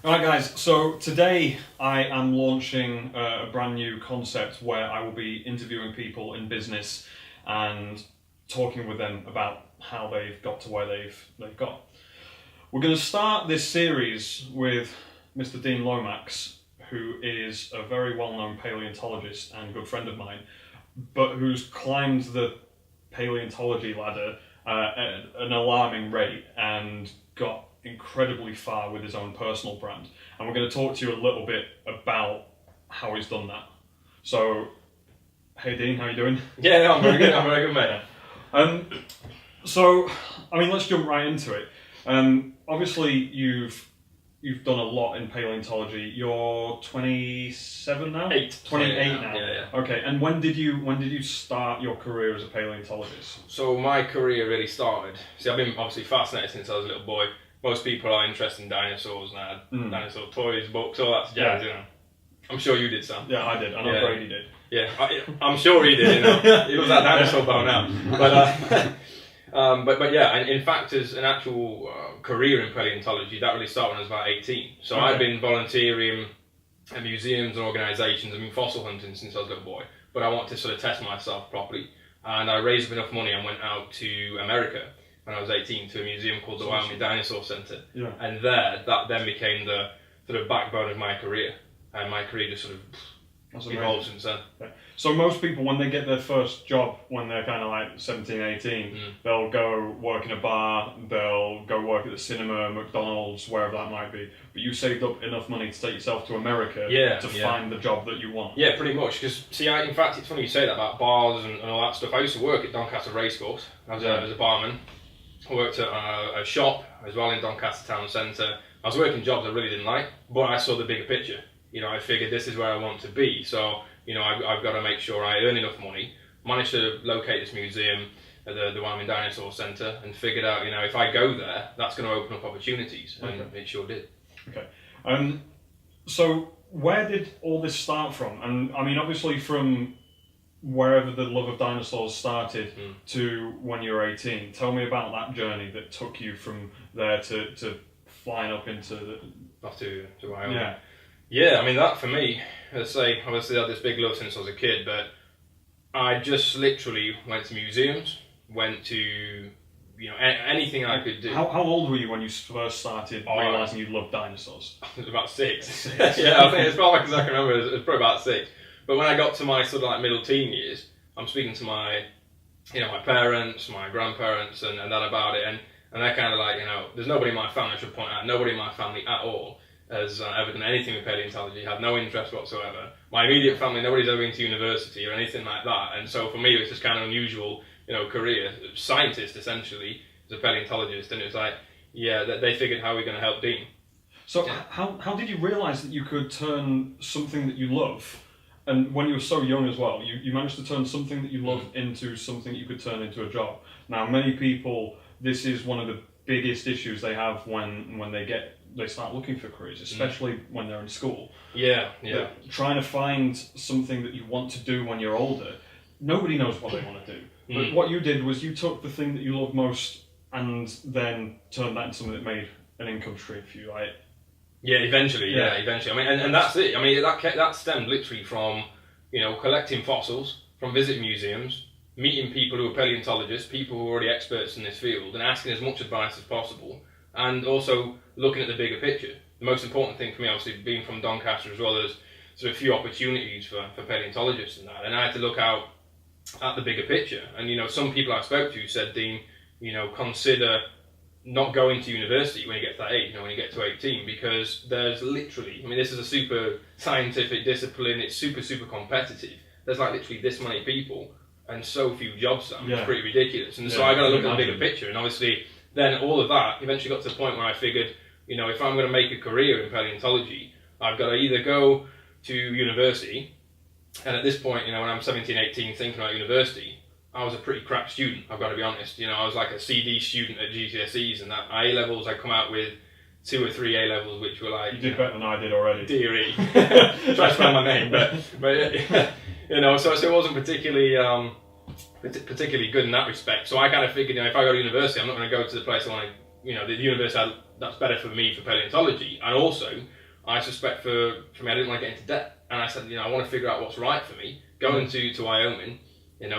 Alright guys, so today I am launching a brand new concept where I will be interviewing people in business and talking with them about how they've got to where they've got. We're going to start this series with Mr. Dean Lomax, who is a very well-known paleontologist and good friend of mine, but who's climbed the paleontology ladder at an alarming rate and got incredibly far with his own personal brand. And we're going to talk to you a little bit about how he's done that. So, hey Dean, how you doing? Yeah, no, I'm very good. I'm very good, mate. So, I mean, let's jump right into it. Obviously, you've done a lot in paleontology. You're 27 now? 28 now. Yeah. Okay, and when did you start your career as a paleontologist? So my career really started. See, I've been obviously fascinated since I was a little boy. Most people are interested in dinosaurs and I had dinosaur toys, books, all that jazz, you know. I'm sure you did, Sam. Yeah, I did. I know Brady did. Yeah, I'm sure he did, you know. He loves that dinosaur bone now. But yeah, and in fact, as an actual career in paleontology, that really started when I was about 18. So I've been volunteering at museums and organisations. I've been fossil hunting since I was a little boy. But I wanted to sort of test myself properly. And I raised up enough money and went out to America when I was 18 to a museum called the Dinosaurs Centre. Yeah. And that then became the sort of backbone of my career. And my career just sort of evolved since then. Okay. So most people, when they get their first job, when they're kind of like 17, 18, they'll go work in a bar, they'll go work at the cinema, McDonald's, wherever that might be. But you saved up enough money to take yourself to America to find the job that you want. Yeah, pretty much. Because, see, in fact, it's funny you say that about bars and all that stuff. I used to work at Doncaster Racecourse as a barman. I worked at a shop as well in Doncaster Town Centre. I was working jobs I really didn't like, but I saw the bigger picture. You know, I figured this is where I want to be. So, you know, I've got to make sure I earn enough money. Managed to locate this museum at the Wyoming Dinosaurs Centre and figured out, you know, if I go there, that's going to open up opportunities. And it sure did. Okay. So where did all this start from? And I mean, obviously from wherever the love of dinosaurs started to when you were 18. Tell me about that journey that took you from there to flying up into the... Off to Wyoming. Yeah. Yeah, I mean, that for me, as I say, obviously I had this big love since I was a kid, but I just literally went to museums, went to, you know, anything I could do. How old were you when you first started realising you loved dinosaurs? I was about 6. Yeah, I think it's probably because I can remember, it was probably about 6. But when I got to my sort of like middle teen years, I'm speaking to my parents, my grandparents and that about it, and they're kind of like, you know, there's nobody in my family, I should point out, nobody in my family at all has ever done anything with paleontology, had no interest whatsoever. My immediate family, nobody's ever been to university or anything like that, and so for me it was just kind of unusual, you know, career, scientist essentially, as a paleontologist, and it was like, yeah, they figured how we're going to help Dean. So how did you realise that you could turn something that you love, and when you were so young as well, you managed to turn something that you love into something that you could turn into a job? Now, many people, this is one of the biggest issues they have when they start looking for careers, especially when they're in school. Yeah. They're trying to find something that you want to do when you're older. Nobody knows what they want to do. But what you did was you took the thing that you loved most and then turned that into something that made an income stream for you, right? Yeah, eventually. I mean, and that's it. I mean, that stemmed literally from, you know, collecting fossils, from visiting museums, meeting people who are paleontologists, people who are already experts in this field, and asking as much advice as possible, and also looking at the bigger picture. The most important thing for me, obviously, being from Doncaster as well, there's sort of a few opportunities for paleontologists and that, and I had to look out at the bigger picture. And, you know, some people I spoke to said, Dean, you know, consider not going to university when you get to that age, you know, when you get to 18, because there's literally, I mean, this is a super scientific discipline, it's super, super competitive. There's like literally this many people and so few jobs, Sam. It's pretty ridiculous. And so I got to look at the bigger picture, and obviously then all of that eventually got to the point where I figured, you know, if I'm going to make a career in paleontology, I've got to either go to university, and at this point, you know, when I'm 17, 18, thinking about university, I was a pretty crap student, I've got to be honest. You know, I was like a CD student at GCSEs, and that A-levels, I come out with 2 or 3 A-levels, which were like... You did better than I did already. DRE. Try to spell my name, but you know, so it wasn't particularly good in that respect. So I kind of figured, you know, if I go to university, I'm not going to go to the place I want to, you know, the university that's better for me for paleontology, and also I suspect for me, I didn't want to get into debt, and I said, I want to figure out what's right for me. Going to Wyoming,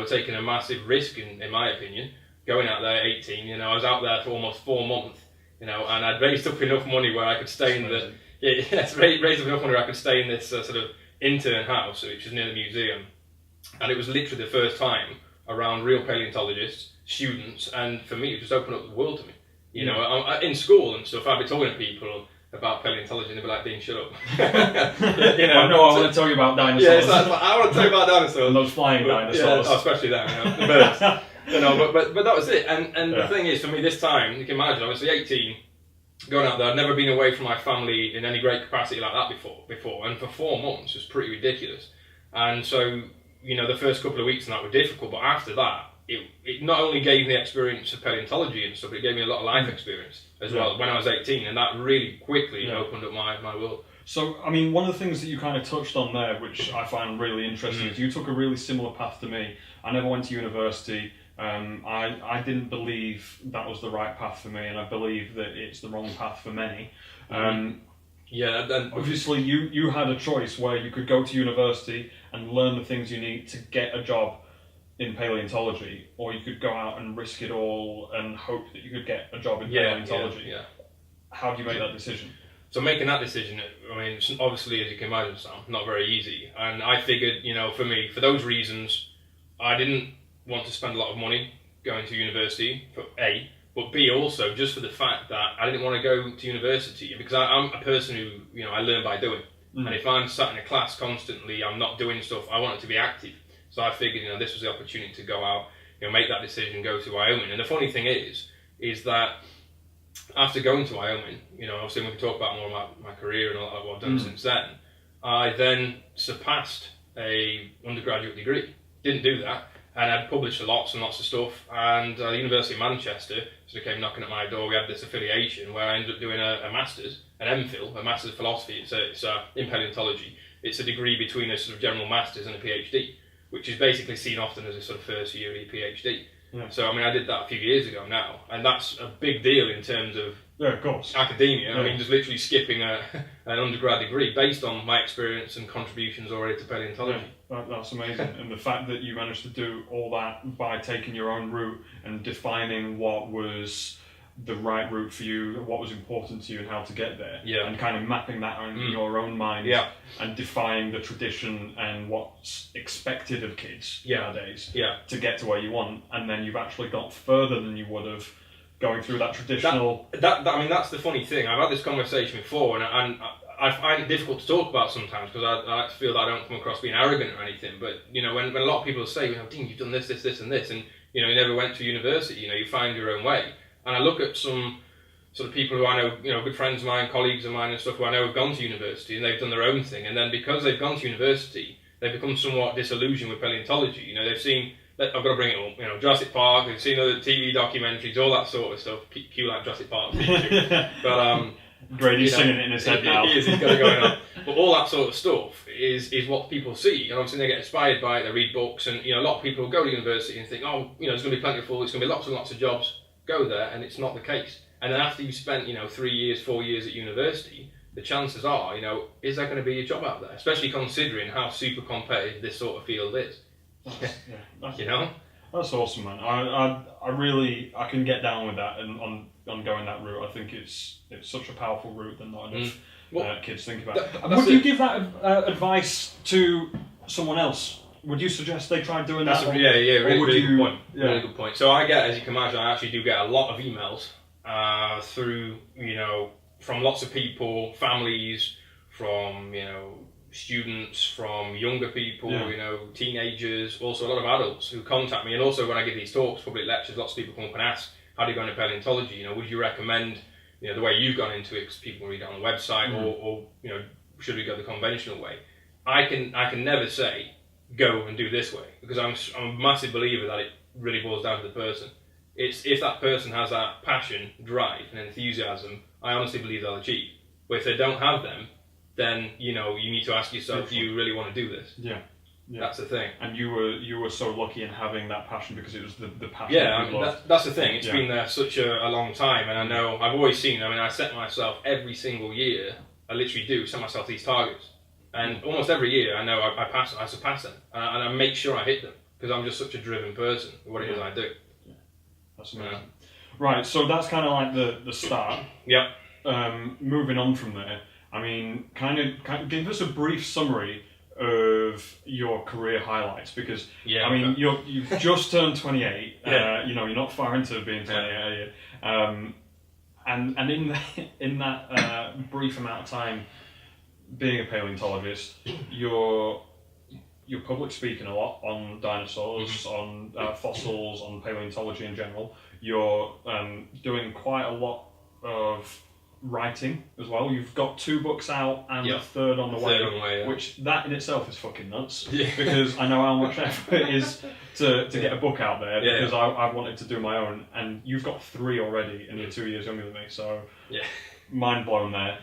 taking a massive risk in my opinion, going out there 18, I was out there for almost 4 months, and I'd raised up enough money where I could stay raised up enough money where I could stay in this sort of intern house, which is near the museum, and it was literally the first time around real paleontologists, students, and for me, it just opened up the world to me. In school and stuff, I'd be talking to people about paleontology and they'd be like, Dean, shut up. I want to tell you about dinosaurs. Yeah, it's like, I want to tell you about dinosaurs. And those flying dinosaurs. Yeah, especially them, the birds. But that was it. And the thing is, for me, this time, you can imagine, obviously 18, going out there, I'd never been away from my family in any great capacity like that before, and for 4 months was pretty ridiculous. And so, the first couple of weeks and that were difficult, but after that, it not only gave me the experience of paleontology and stuff, but it gave me a lot of life experience as well when I was 18, and that really quickly opened up my world. So, I mean, one of the things that you kind of touched on there, which I find really interesting, is you took a really similar path to me. I never went to university. I didn't believe that was the right path for me, and I believe that it's the wrong path for many. Obviously, you had a choice where you could go to university and learn the things you need to get a job in paleontology, or you could go out and risk it all and hope that you could get a job in paleontology. How do you make that decision? So making that decision, I mean, obviously, as you can imagine, Sam, not very easy. And I figured, for me, for those reasons, I didn't want to spend a lot of money going to university, for A, but B, also, just for the fact that I didn't want to go to university, because I'm a person who, I learn by doing. And if I'm sat in a class constantly, I'm not doing stuff, I want it to be active. So I figured, this was the opportunity to go out, make that decision, go to Wyoming. And the funny thing is that after going to Wyoming, obviously we can talk about more about my career and all that, what I've done since then. I then surpassed a undergraduate degree. Didn't do that, and I'd published lots and lots of stuff. And the University of Manchester sort of came knocking at my door. We had this affiliation where I ended up doing a master's, an MPhil, a master's of philosophy. It's in paleontology. It's a degree between a sort of general master's and a PhD, which is basically seen often as a sort of first year PhD. Yeah. So, I mean, I did that a few years ago now, and that's a big deal in terms of academia. I mean, just literally skipping an undergrad degree based on my experience and contributions already to paleontology. That's amazing. And the fact that you managed to do all that by taking your own route and defining what was the right route for you, what was important to you and how to get there, and kind of mapping that in your own mind, and defying the tradition and what's expected of kids nowadays to get to where you want, and then you've actually got further than you would have going through that traditional... I mean, that's the funny thing. I've had this conversation before, and I find it difficult to talk about sometimes, because I feel that I don't come across being arrogant or anything, but, when a lot of people say, Dean, you've done this, and this, and, you never went to university, you find your own way. And I look at some sort of people who I know, good friends of mine, colleagues of mine and stuff who I know have gone to university and they've done their own thing. And then because they've gone to university, they've become somewhat disillusioned with paleontology. They've seen, I've got to bring it up, Jurassic Park, they've seen other TV documentaries, all that sort of stuff. Cue like Jurassic Park. But, Grady's singing it in his head now. He's got it going on. But all that sort of stuff is what people see. And obviously they get inspired by it, they read books, and, a lot of people go to university and think, there's going to be plentiful, there's going to be lots and lots of jobs. Go there, and it's not the case. And then after you've spent 3 years, 4 years at university, the chances are, is there going to be a job out there? Especially considering how super competitive this sort of field is. That's awesome, man. I can get down with that and on going that route. I think it's such a powerful route that not enough kids think about. Would you give that advice to someone else? Would you suggest they try doing that? Really good point. Really good point. So I get, as you can imagine, I actually do get a lot of emails through, from lots of people, families, from, students, from younger people, teenagers, also a lot of adults who contact me. And also when I give these talks, public lectures, lots of people come up and ask, how do you go into paleontology? Would you recommend, the way you've gone into it, because people can read it on the website, or should we go the conventional way? I can never say, go and do this way, because I'm a massive believer that it really boils down to the person. It's if that person has that passion, drive and enthusiasm, I honestly believe they'll achieve. But if they don't have them, then you need to ask yourself, do you really want to do this? Yeah. That's the thing. And you were so lucky in having that passion because it was the passion. Yeah, I mean, that's the thing. It's Yeah. been there such a long time, and I know I've always seen. I mean, I set myself every single year. I literally do set myself these targets, and almost every year I know I surpass them, and I make sure I hit them because I'm just such a driven person. What it is I do. Yeah. That's amazing. Right, so that's kind of like the start. Yep. Moving on from there, I mean, kind of give us a brief summary of your career highlights, because I mean you've just turned 28. Yeah. You know, you're not far into being 28, are you? And in that brief amount of time being a paleontologist, you're public speaking a lot on dinosaurs, on fossils, on paleontology in general. You're doing quite a lot of writing as well. You've got 2 books out and a third on the way, which that in itself is fucking nuts. Yeah. Because I know how much effort it is to get a book out there, because I wanted to do my own, and you've got 3 already and you're 2 years younger than me, so mind blown there.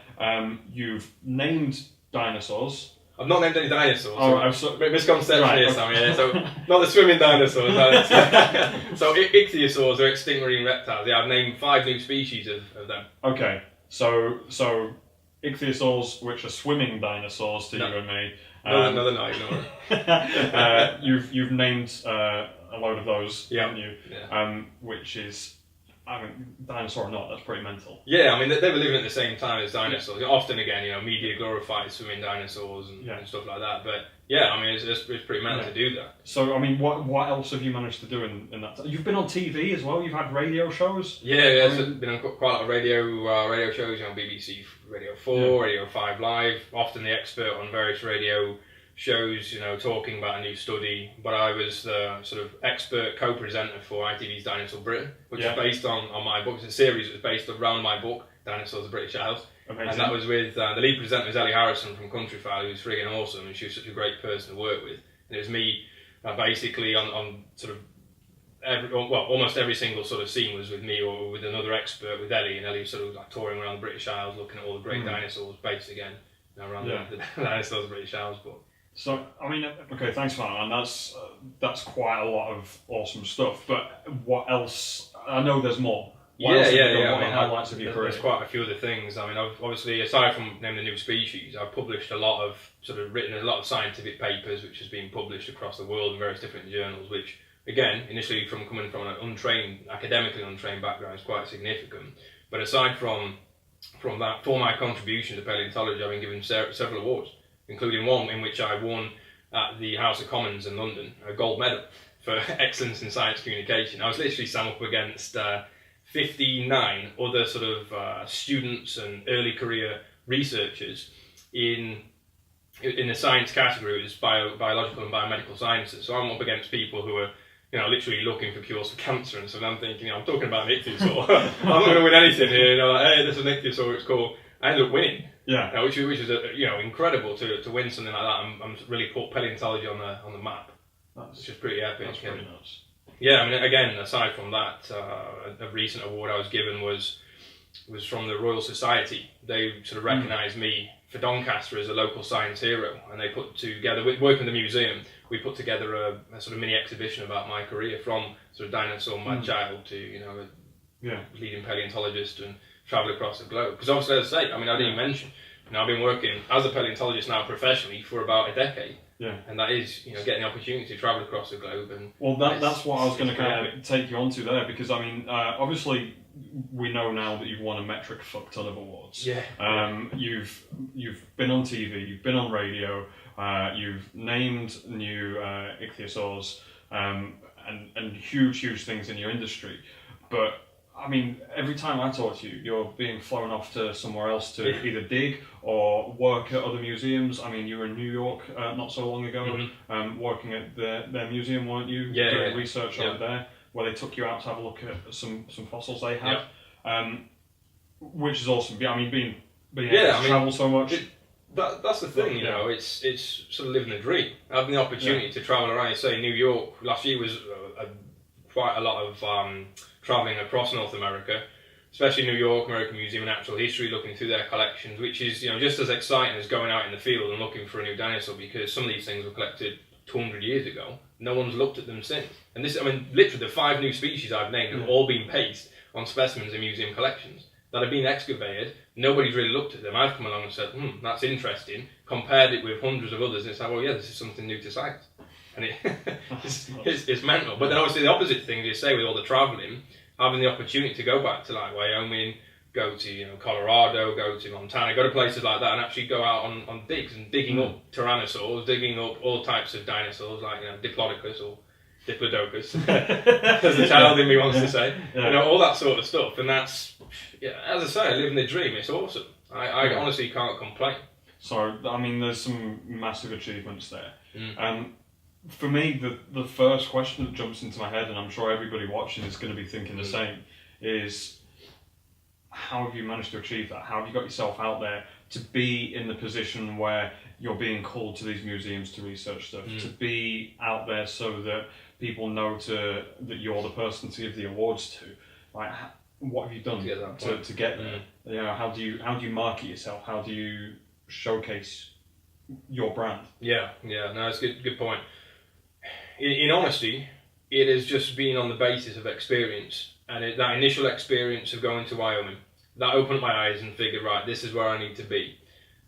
You've named dinosaurs. I've not named any dinosaurs. Oh, so misconception here, Sam. Yeah, so not the swimming dinosaurs. So Ichthyosaurs are extinct marine reptiles. Yeah, I've named 5 new species of them. Okay. So Ichthyosaurs, which are swimming dinosaurs to you and me. No, they're not. Ignore it. You've named a load of those, haven't you? Yeah. Which is, I mean, dinosaur or not, that's pretty mental. Yeah, I mean, they were living at the same time as dinosaurs. Yeah. Often, again, you know, media glorifies swimming dinosaurs and stuff like that. But yeah, I mean, it's pretty mental to do that. So, I mean, what else have you managed to do in that time? You've been on TV as well. You've had radio shows. Yeah. So been on quite a lot of radio shows. You know, BBC Radio 4, Radio 5 Live. Often the expert on various radio shows, you know, talking about a new study. But I was the sort of expert co-presenter for ITV's Dinosaur Britain, which is based on my book. It's a series that was based around my book, Dinosaurs: The British Isles. Amazing. And that was with the lead presenter was Ellie Harrison from Countryfile, who's friggin' awesome, and she was such a great person to work with. And it was me basically on sort of almost every single sort of scene was with me or with another expert, with Ellie, and Ellie was sort of like touring around the British Isles, looking at all the great dinosaurs based again around the Dinosaurs: The British Isles book. So, I mean, okay, thanks for that, and that's quite a lot of awesome stuff. But what else? I know there's more. What else have you done? What highlights of your career? There's quite a few other things. I mean, I've obviously, aside from naming the new species, I've published written a lot of scientific papers, which has been published across the world in various different journals, which, again, initially coming from an academically untrained background, is quite significant. But aside from that, for my contribution to paleontology, I've been given several awards, including one in which I won at the House of Commons in London, a gold medal for excellence in science communication. I was literally sat up against 59 other sort of students and early career researchers in the science category. It was biological and biomedical sciences. So I'm up against people who are, you know, literally looking for cures for cancer, and so I'm thinking, you know, I'm talking about an ichthyosaur. I'm not going to win anything here. You know, like, hey, this is an ichthyosaur. It's cool. I ended up winning. Yeah. Which is incredible to win something like that. I'm really put paleontology on the map. It's just pretty epic. That's pretty nuts. Yeah, I mean, again, aside from that, a recent award I was given was from the Royal Society. They sort of recognised me for Doncaster as a local science hero, and they put together, working with the museum, we put together a sort of mini exhibition about my career, from sort of dinosaur mad child to, you know, a leading paleontologist and travel across the globe. Because obviously, as I say, I mean, I didn't mention, you know, I've been working as a paleontologist now professionally for about a decade. Yeah. And that is, you know, getting the opportunity to travel across the globe. And well, that's what I was going to kind of take you onto there, because I mean, obviously, we know now that you've won a metric fuck ton of awards. Yeah. You've been on TV, you've been on radio, you've named new ichthyosaurs, and huge things in your industry, but I mean, every time I talk to you, you're being flown off to somewhere else to either dig or work at other museums. I mean, you were in New York not so long ago, working at their museum, weren't you? Doing research over there, where they took you out to have a look at some fossils they had, which is awesome. I mean, being able to travel so much. That's the thing, you know, it's sort of living the dream. Having the opportunity to travel around, say, New York last year was quite a lot of travelling across North America, especially New York, American Museum of Natural History, looking through their collections, which is, you know, just as exciting as going out in the field and looking for a new dinosaur, because some of these things were collected 200 years ago. No one's looked at them since. And this, I mean, literally the 5 new species I've named have all been based on specimens in museum collections that have been excavated. Nobody's really looked at them. I've come along and said, that's interesting, compared it with hundreds of others, and it's like, well, yeah, this is something new to science. And it's mental. But then obviously the opposite thing, as you say, with all the travelling, having the opportunity to go back to like Wyoming, go to Colorado, go to Montana, go to places like that and actually go out on digs and digging up tyrannosaurs, digging up all types of dinosaurs like Diplodocus or Diplodocus, as the child in me wants to say, all that sort of stuff. And that's, as I say, living the dream. It's awesome. I honestly can't complain. So, I mean, there's some massive achievements there. For me, the first question that jumps into my head, and I'm sure everybody watching is going to be thinking the same, is how have you managed to achieve that? How have you got yourself out there to be in the position where you're being called to these museums to research stuff, to be out there so that people know that you're the person to give the awards to? Like, what have you done to get there? How do you market yourself? How do you showcase your brand? No, it's a good point. In honesty, it has just been on the basis of experience. And that initial experience of going to Wyoming, that opened my eyes and figured, right, this is where I need to be.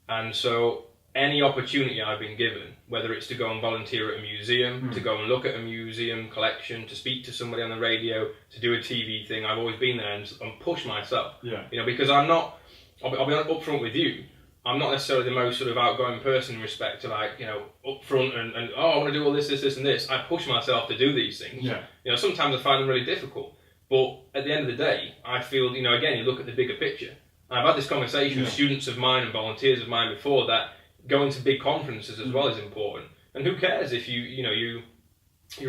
And so any opportunity I've been given, whether it's to go and volunteer at a museum, to go and look at a museum collection, to speak to somebody on the radio, to do a TV thing, I've always been there and pushed myself. Because I'm not, I'll be upfront with you, I'm not necessarily the most sort of outgoing person in respect to upfront and I want to do all this and this. I push myself to do these things. Sometimes I find them really difficult. But at the end of the day, I feel, again, you look at the bigger picture. I've had this conversation with students of mine and volunteers of mine before that going to big conferences as well is important. And who cares if you're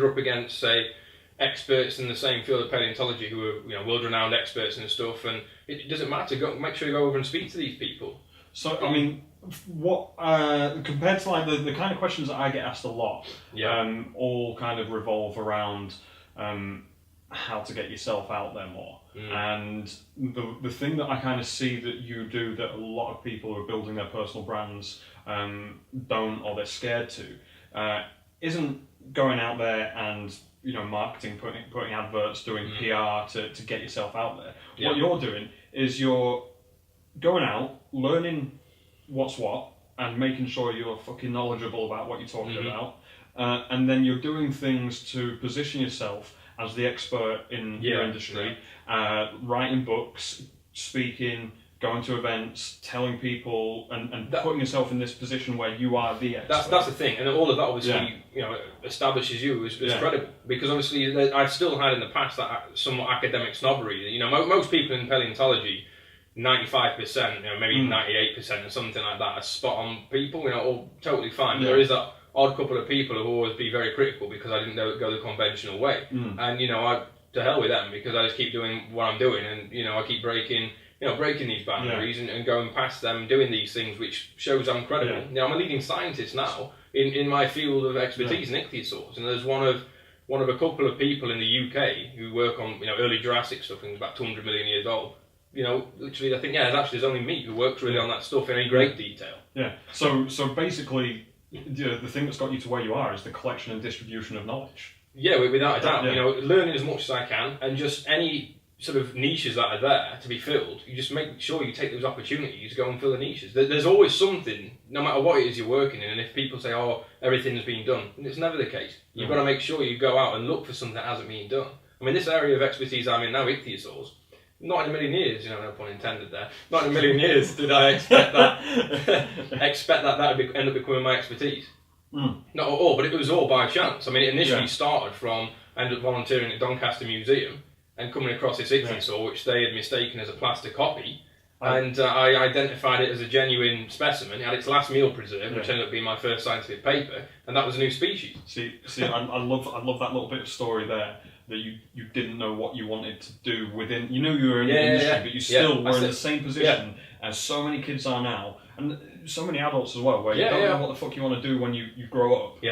up against, say, experts in the same field of paleontology who are world-renowned experts and stuff, and it doesn't matter. Make sure you go over and speak to these people. So, I mean, what compared to like the kind of questions that I get asked a lot, all kind of revolve around how to get yourself out there more. And the thing that I kind of see that you do that a lot of people who are building their personal brands don't, or they're scared to, isn't going out there and marketing, putting adverts, doing PR to get yourself out there. What you're doing is you're going out, learning what's what, and making sure you're fucking knowledgeable about what you're talking about, and then you're doing things to position yourself as the expert in your industry, writing books, speaking, going to events, telling people, and putting yourself in this position where you are the expert. That's the thing, and all of that obviously establishes you as credible, because obviously I've still had in the past that somewhat academic snobbery. Most people in paleontology, 95%, maybe 98% or something like that, are spot on people, all totally fine. There is that odd couple of people who will always be very critical because I didn't go the conventional way. And I to hell with them, because I just keep doing what I'm doing, and I keep breaking these boundaries and going past them, doing these things, which shows I'm credible. I'm a leading scientist now in my field of expertise in ichthyosaurs, and there's one of a couple of people in the UK who work on early Jurassic stuff, and about 200 million years old. Literally, I think there's only me who works really on that stuff in any great detail. So basically, the thing that's got you to where you are is the collection and distribution of knowledge. Without a doubt. Learning as much as I can, and just any sort of niches that are there to be filled, you just make sure you take those opportunities to go and fill the niches. There's always something, no matter what it is you're working in, and if people say, everything's been done, it's never the case. You've got to make sure you go out and look for something that hasn't been done. I mean, this area of expertise I'm in now, ichthyosaurs, not in a million years, no pun intended there, not in a million years did I expect that would end up becoming my expertise. Not at all, but it was all by chance. I mean, it initially started from, I ended up volunteering at Doncaster Museum and coming across this ichthyosaur, which they had mistaken as a plaster copy, and I identified it as a genuine specimen. It had its last meal preserved, which ended up being my first scientific paper, and that was a new species. See, I love that little bit of story there, that you didn't know what you wanted to do within. You knew you were in the industry, but you still were in the same position as so many kids are now, and so many adults as well, where you don't know what the fuck you want to do when you grow up.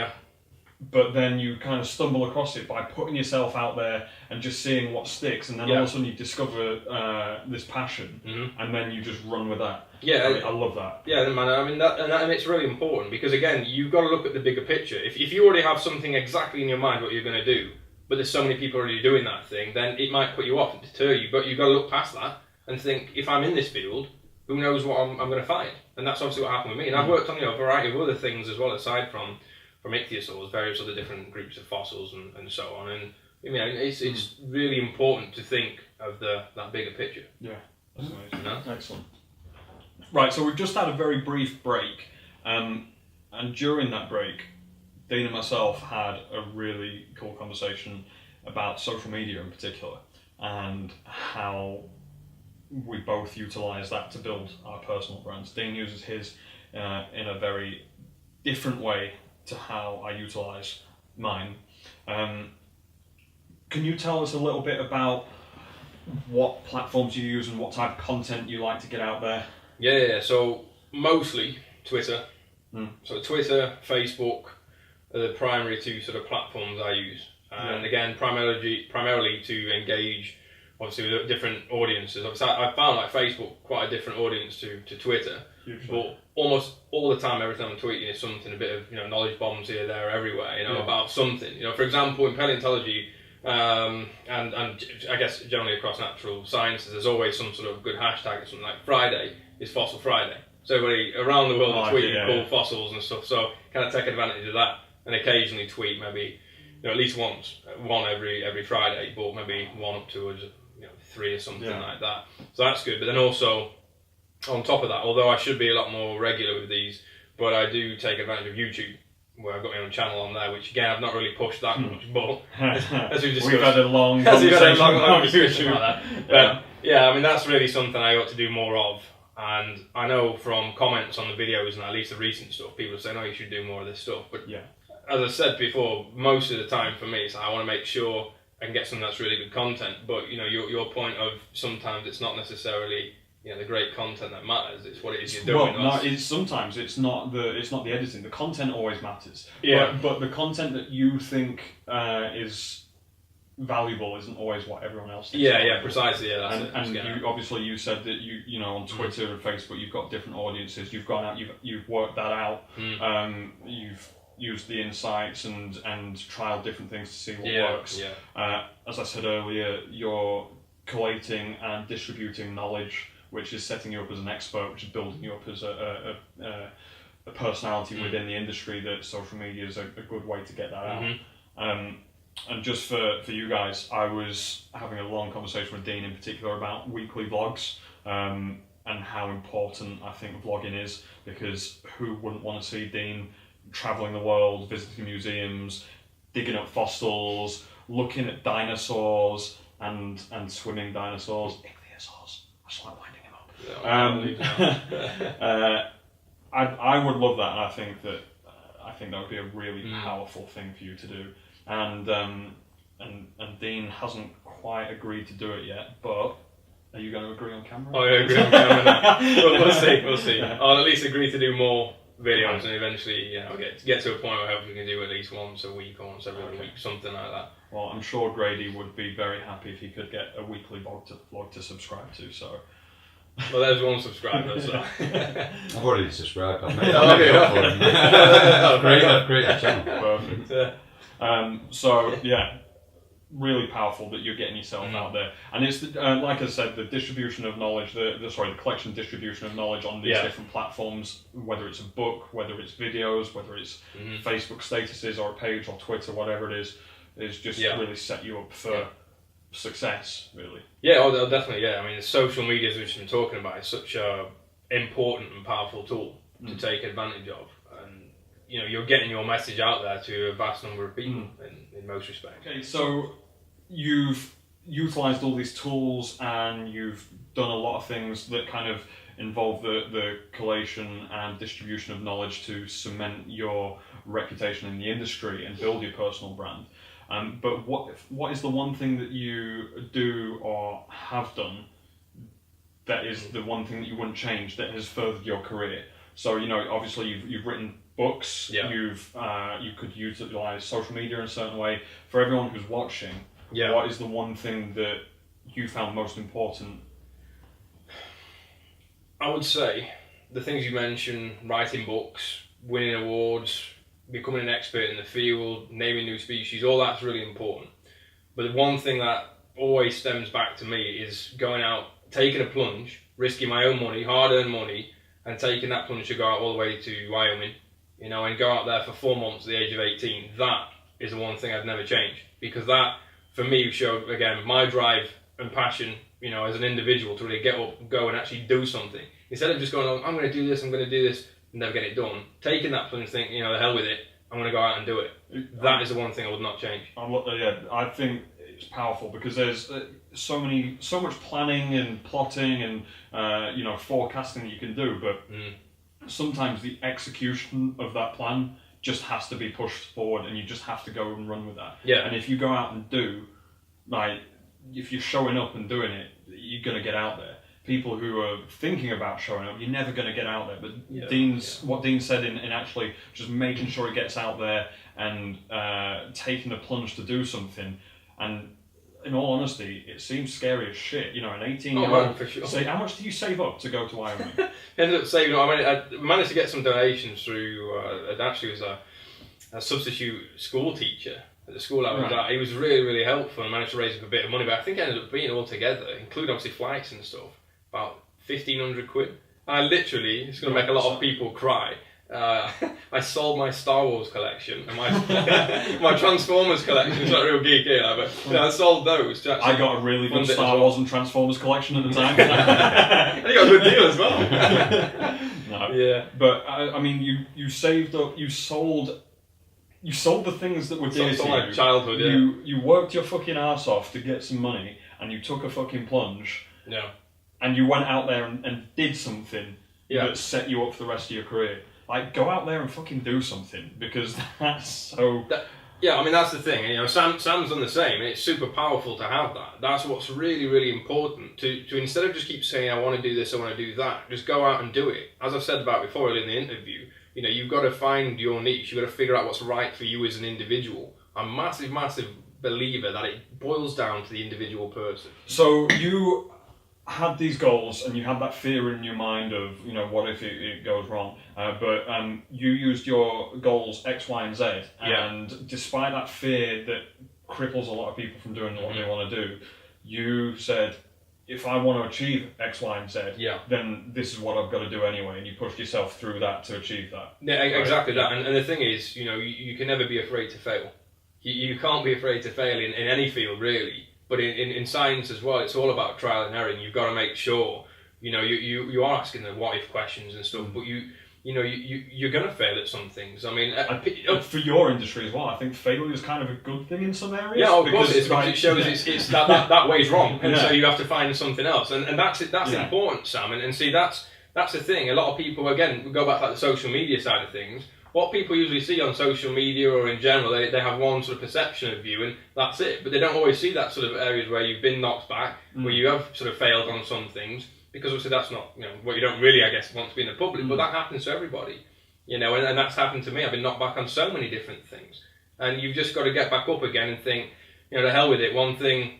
but then you kind of stumble across it by putting yourself out there and just seeing what sticks, and then all of a sudden you discover this passion, and then you just run with that. Yeah, I love that. Yeah, man. I mean, and it's really important because again, you've got to look at the bigger picture. If you already have something exactly in your mind what you're going to do, but there's so many people already doing that thing, then it might put you off and deter you. But you've got to look past that and think, if I'm in this field, who knows what I'm going to find? And that's obviously what happened with me. And I've worked on a variety of other things as well, aside from Ichthyosaurs, various other different groups of fossils and so on. And it's really important to think of that bigger picture. Yeah, that's amazing. Excellent. Right, so we've just had a very brief break, and during that break, Dean and myself had a really cool conversation about social media in particular, and how we both utilise that to build our personal brands. Dean uses his in a very different way to how I utilise mine. Can you tell us a little bit about what platforms you use and what type of content you like to get out there? Yeah. So mostly Twitter. So Twitter, Facebook are the primary two sort of platforms I use. And again, primarily to engage, obviously, with different audiences. Obviously, I found like Facebook quite a different audience to Twitter. Hugely. But almost all the time, every time I'm tweeting, is something, a bit of knowledge bombs here, there, everywhere. About something. For example, in paleontology, and I guess generally across natural sciences, there's always some sort of good hashtag or something. Like Friday is Fossil Friday, so everybody around the world are tweeting cool fossils and stuff. So kind of take advantage of that, and occasionally tweet maybe at least one every Friday, but maybe one up towards 3 or something like that. So that's good. But then also on top of that, although I should be a lot more regular with these, but I do take advantage of YouTube, where I've got my own channel on there, which again I've not really pushed that much, but as we've discussed, we've had a long conversation about YouTube about that. But I mean that's really something I ought to do more of. And I know from comments on the videos and at least the recent stuff, people are saying, "Oh, you should do more of this stuff." But as I said before, most of the time for me, it's I want to make sure I can get something that's really good content. But your point of sometimes it's not necessarily the great content that matters. It's what it is you're doing. Well, sometimes it's not the editing. The content always matters. Yeah. But the content that you think is valuable isn't always what everyone else thinks. Yeah, precisely. Yeah, that's and you said that you on Twitter and Facebook you've got different audiences. You've gone out. You've worked that out. You've used the insights and trialed different things to see what works. Yeah. As I said earlier, you're collating and distributing knowledge, which is setting you up as an expert, which is building you up as a personality within the industry. That social media is a good way to get that out. And just for you guys, I was having a long conversation with Dean in particular about weekly vlogs and how important I think vlogging is, because who wouldn't want to see Dean travelling the world, visiting museums, digging up fossils, looking at dinosaurs and swimming dinosaurs. Ichthyosaurs. I just like winding him up. I would love that, and I think that would be a really powerful thing for you to do. And Dean hasn't quite agreed to do it yet, but are you going to agree on camera? Oh, yeah, agree on camera. We'll see. I'll at least agree to do more videos, and eventually, get to a point where I hope we can do at least once a week or once every other week, something like that. Well, I'm sure Grady would be very happy if he could get a weekly vlog to subscribe to. So. Well, there's one subscriber, so. I've already subscribed. I've made great channel. Perfect. So yeah, really powerful that you're getting yourself out there, and it's like I said, the distribution of knowledge, the collection and distribution of knowledge on these different platforms, whether it's a book, whether it's videos, whether it's Facebook statuses or a page or Twitter, whatever it is just really set you up for success, really. Yeah, definitely. I mean, the social media, as we've been talking about, is such a important and powerful tool to take advantage of, and you're getting your message out there to a vast number of people in most respects. Okay, so you've utilised all these tools and you've done a lot of things that kind of involve the collation and distribution of knowledge to cement your reputation in the industry and build your personal brand. But what is the one thing that you do or have done that is the one thing that you wouldn't change that has furthered your career? So obviously you've written books. Yeah. You could utilize social media in a certain way. For everyone who's watching, what is the one thing that you found most important? I would say the things you mentioned: writing books, winning awards, becoming an expert in the field, naming new species. All that's really important. But the one thing that always stems back to me is going out, taking a plunge, risking my own money, hard-earned money, and taking that plunge to go out all the way to Wyoming, you know, and go out there for 4 months at the age of 18. That is the one thing I'd never change, because that, for me, showed, again, my drive and passion, you know, as an individual to really get up, go and actually do something. Instead of just going, oh, I'm going to do this, and never get it done. Taking that plunge, think, you know, the hell with it, I'm going to go out and do it. That is the one thing I would not change. I think it's powerful because there's so much planning and plotting and you know, forecasting that you can do, but sometimes the execution of that plan just has to be pushed forward, and you just have to go and run with that. Yeah. And if you go out and do, like, if you're showing up and doing it, you're gonna get out there. People who are thinking about showing up, you're never going to get out there. But what Dean said in actually just making sure he gets out there and taking the plunge to do something. And in all honesty, it seems scary as shit. You know, an 18-year-old. For sure. Say, how much do you save up to go to Wyoming? Ended up saving. I managed to get some donations through. It actually was a substitute school teacher at the school I was at. He was really, really helpful and managed to raise up a bit of money. But I think it ended up being all together, including obviously flights and stuff, about 1,500 quid. I literally, it's going to make a lot of people cry. I sold my Star Wars collection and my Transformers collection. It's not a real geek here, but you know, I sold those to actually. I got a really good Star Wars and Transformers collection at the time. And you got a good deal as well. No. Yeah. But I mean, you saved up. You sold the things that were dear to my you. Childhood. Yeah. You worked your fucking ass off to get some money, and you took a fucking plunge. Yeah. And you went out there and did something that set you up for the rest of your career. Like, go out there and fucking do something, because that's so... Yeah, I mean, that's the thing. You know, Sam's done the same. It's super powerful to have that. That's what's really, really important. To instead of just keep saying, I want to do this, I want to do that, just go out and do it. As I said about before in the interview, you know, you've got to find your niche. You've got to figure out what's right for you as an individual. I'm a massive, massive believer that it boils down to the individual person. So you had these goals and you had that fear in your mind of, you know, what if it goes wrong, but you used your goals X, Y and Z, and despite that fear that cripples a lot of people from doing what they want to do, you said, if I want to achieve X, Y and Z, then this is what I've got to do anyway, and you pushed yourself through that to achieve that. Yeah, exactly that. And the thing is, you know, you can never be afraid to fail. You can't be afraid to fail in any field, really. But in science as well, it's all about trial and error, and you've got to make sure, you know, you are asking the what if questions and stuff, but you're going to fail at some things. I mean, for your industry as well, I think failure is kind of a good thing in some areas. Yeah, of course, because it shows it's that way's wrong, and so you have to find something else, and that's important, Sam. And see, that's the thing. A lot of people, again, we go back to like the social media side of things. What people usually see on social media or in general, they have one sort of perception of you, and that's it. But they don't always see that sort of areas where you've been knocked back, where you have sort of failed on some things, because obviously that's not, you know, what you don't really, I guess, want to be in the public. But that happens to everybody, you know, and that's happened to me. I've been knocked back on so many different things, and you've just got to get back up again and think, you know, the hell with it. One thing,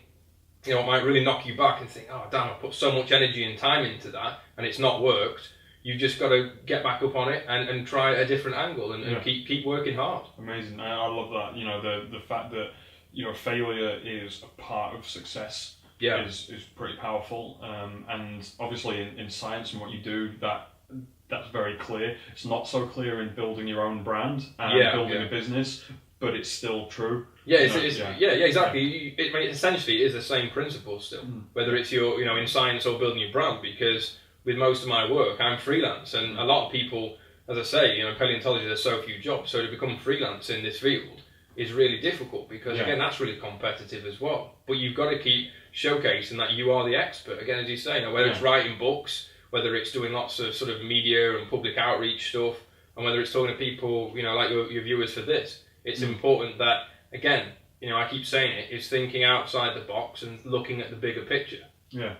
you know, might really knock you back and think, oh damn, I put so much energy and time into that, and it's not worked. You've just got to get back up on it and try a different angle and keep working hard. Amazing. I love that. You know, the fact that, you know, failure is a part of success is pretty powerful. And obviously in science and what you do, that's very clear. It's not so clear in building your own brand and building a business, but it's still true. Yeah, exactly. I mean, essentially, it is the same principle still, whether it's your, you know, in science or building your brand, because with most of my work, I'm freelance, and a lot of people, as I say, you know, paleontology, there's so few jobs, so to become freelance in this field is really difficult, because again, that's really competitive as well. But you've got to keep showcasing that you are the expert. Again, as you say, you know, whether it's writing books, whether it's doing lots of sort of media and public outreach stuff, and whether it's talking to people, you know, like your viewers for this, it's important that, again, you know, I keep saying it, is thinking outside the box and looking at the bigger picture. Yeah.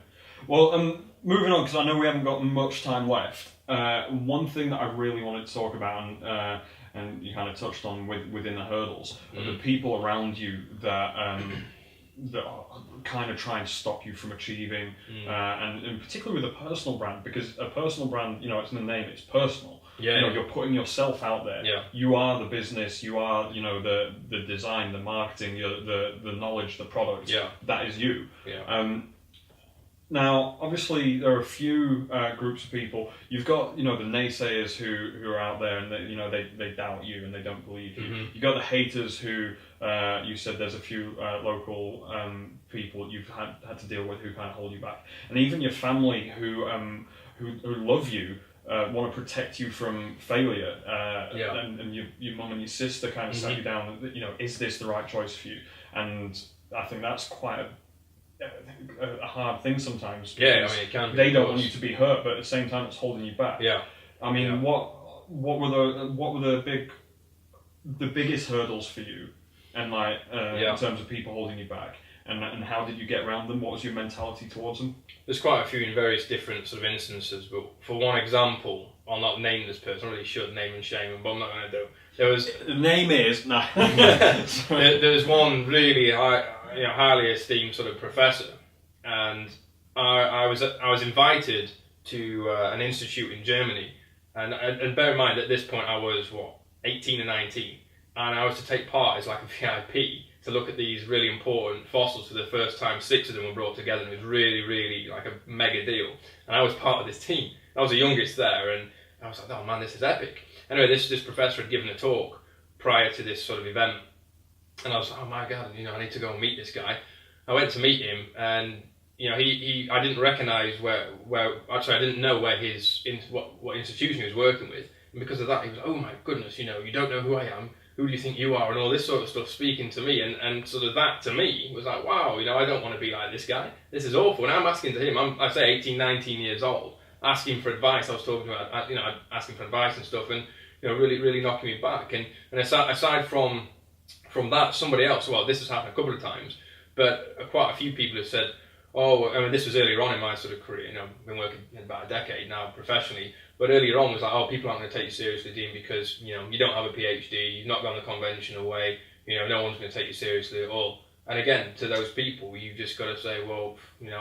Well, moving on, because I know we haven't got much time left. One thing that I really wanted to talk about, and you kind of touched on within the hurdles, are the people around you that kind of try and stop you from achieving, and particularly with a personal brand, because a personal brand, it's in the name, it's personal. Yeah. You're putting yourself out there. Yeah. You are the business. You are, the design, the marketing, the knowledge, the product. Yeah. That is you. Yeah. Now, obviously, there are a few groups of people. You've got, the naysayers who are out there, and they doubt you and they don't believe you. Mm-hmm. You've got the haters who you said there's a few local people you've had to deal with who kind of hold you back, and even your family who love you. Want to protect you from failure, and your mum and your sister kind of sat you down. Is this the right choice for you? And I think that's quite a hard thing sometimes. Yeah, I mean, it can be. They don't want you to be hurt, but at the same time, it's holding you back. Yeah. I mean, what were the biggest hurdles for you, and in terms of people holding you back? And how did you get around them? What was your mentality towards them? There's quite a few in various different sort of instances, but for one example, I'll not name this person. I really should name and shame him, but I'm not going to do. There was the name is there was one really highly esteemed sort of professor, and I was invited to an institute in Germany, and bear in mind at this point I was 18 or 19, and I was to take part as like a VIP. To look at these really important fossils for the first time. 6 of them were brought together, and it was really, really like a mega deal. And I was part of this team. I was the youngest there, and I was like, oh man, this is epic. Anyway, this professor had given a talk prior to this sort of event, and I was like, oh my god, I need to go and meet this guy. I went to meet him, and I didn't recognise where actually I didn't know where what institution he was working with, and because of that, he was like, oh my goodness, you don't know who I am. Who do you think you are, and all this sort of stuff speaking to me, and sort of that to me was like, wow, I don't want to be like this guy. This is awful. And I'm asking to him, I say 18, 19 years old, asking for advice. I was talking about, asking for advice and stuff, and really, really knocking me back. And aside from that, somebody else. Well, this has happened a couple of times, but quite a few people have said, oh, I mean, this was earlier on in my sort of career. I've been working in about a decade now professionally. But earlier on was like, oh, people aren't going to take you seriously, Dean, because you don't have a PhD, you've not gone the conventional way, no one's going to take you seriously at all. And again, to those people, you've just got to say, well,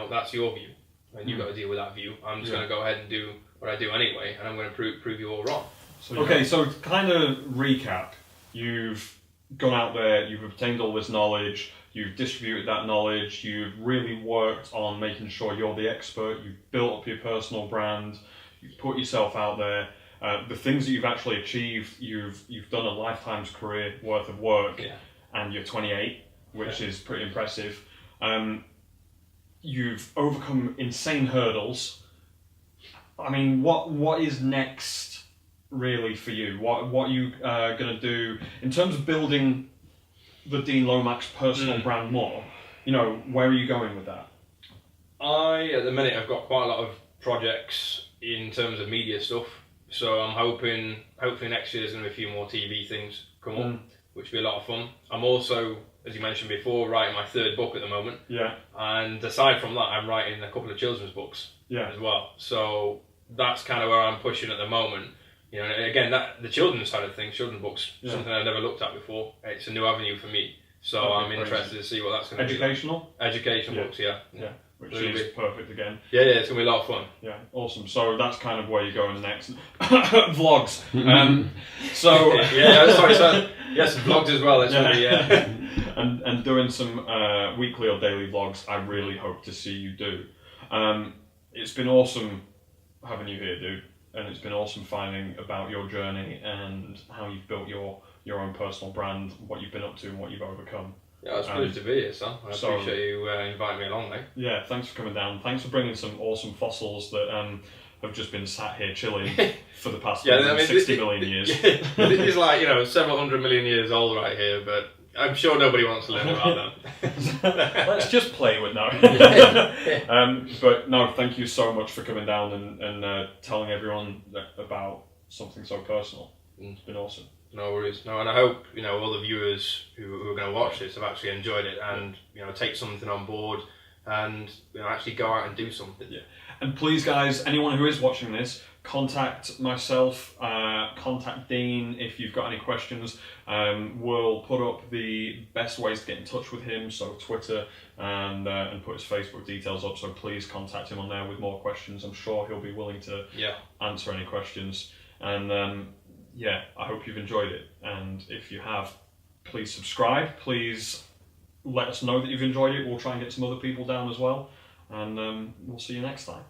that's your view, and you've got to deal with that view. I'm just going to go ahead and do what I do anyway, and I'm going to prove you all wrong. So to kind of recap, you've gone out there, you've obtained all this knowledge, you've distributed that knowledge, you've really worked on making sure you're the expert, you've built up your personal brand. You've put yourself out there. The things that you've actually achieved, you've done a lifetime's career worth of work, and you're 28, which is pretty impressive. You've overcome insane hurdles. I mean, what is next really for you? What are you going to do in terms of building the Dean Lomax personal brand more? Where are you going with that? At the minute, I've got quite a lot of projects in terms of media stuff, so I'm hopefully next year there's going to be a few more TV things come up, which will be a lot of fun. I'm also, as you mentioned before, writing my 3rd book at the moment. Yeah. And aside from that, I'm writing a couple of children's books as well. So that's kind of where I'm pushing at the moment. And again, that the children's side of things, children's books, something I've never looked at before. It's a new avenue for me. So I'm interested to see what that's going to be. Educational books, yeah. Which is perfect again. Yeah, it's going to be a lot of fun. Yeah, awesome. So that's kind of where you're going next. Vlogs. Yes, vlogs as well. And doing some weekly or daily vlogs, I really hope to see you do. It's been awesome having you here, dude. And it's been awesome finding about your journey and how you've built your own personal brand, what you've been up to and what you've overcome. Yeah, it's good to be here, son. I appreciate you inviting me along, mate. Yeah, thanks for coming down. Thanks for bringing some awesome fossils that have just been sat here chilling for the past 60 million years. This is like, several 100 million years old right here, but I'm sure nobody wants to learn about them. Let's just play with now. But no, thank you so much for coming down and telling everyone about something so personal. It's been awesome. No worries. No, and I hope all the viewers who are going to watch this have actually enjoyed it and take something on board and actually go out and do something. Yeah. And please, guys, anyone who is watching this, contact myself, contact Dean if you've got any questions. We'll put up the best ways to get in touch with him, so Twitter, and put his Facebook details up. So please contact him on there with more questions. I'm sure he'll be willing to answer any questions. And I hope you've enjoyed it. And if you have, please subscribe. Please let us know that you've enjoyed it. We'll try and get some other people down as well. And we'll see you next time.